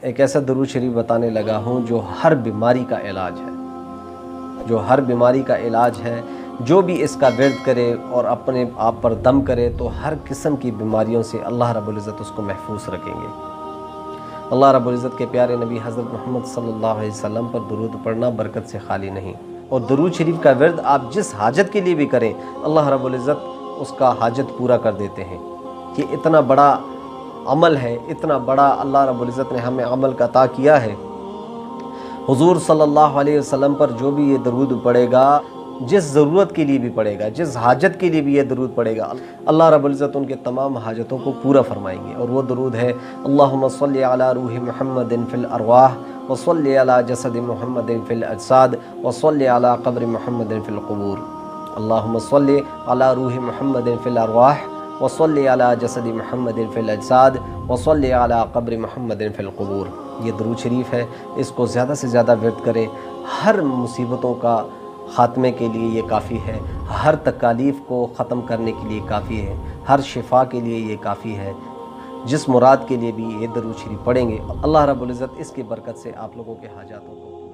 ایک ایسا درود شریف بتانے لگا ہوں جو ہر بیماری کا علاج ہے، جو ہر بیماری کا علاج ہے۔ جو بھی اس کا ورد کرے اور اپنے آپ پر دم کرے تو ہر قسم کی بیماریوں سے اللہ رب العزت اس کو محفوظ رکھیں گے۔ اللہ رب العزت کے پیارے نبی حضرت محمد صلی اللہ علیہ وسلم پر درود پڑھنا برکت سے خالی نہیں، اور درود شریف کا ورد آپ جس حاجت کے لیے بھی کریں اللہ رب العزت اس کا حاجت پورا کر دیتے ہیں۔ یہ اتنا بڑا عمل ہے، اتنا بڑا اللہ رب العزت نے ہمیں عمل کا عطا کیا ہے۔ حضور صلی اللہ علیہ وسلم پر جو بھی یہ درود پڑھے گا، جس ضرورت کے لیے بھی پڑھے گا، جس حاجت کے لیے بھی یہ درود پڑھے گا، اللہ رب العزت ان کے تمام حاجتوں کو پورا فرمائیں گے۔ اور وہ درود ہے اللہم صلی علی روح محمد فی الارواح وصلی علی جسد محمد فی الاجساد وصلی علی قبر محمد فی القبور۔ اللہم صلی علی روح محمد فی الارواح وصلی علی جسد محمد فی الاجساد وصلی علی قبر محمد فی القبور۔ یہ درود شریف ہے، اس کو زیادہ سے زیادہ ورد کریں۔ ہر مصیبتوں کا خاتمے کے لیے یہ کافی ہے، ہر تکالیف کو ختم کرنے کے لیے کافی ہے، ہر شفا کے لیے یہ کافی ہے۔ جس مراد کے لیے بھی یہ درود شریف پڑھیں گے اللہ رب العزت اس کی برکت سے آپ لوگوں کے حاجاتوں کو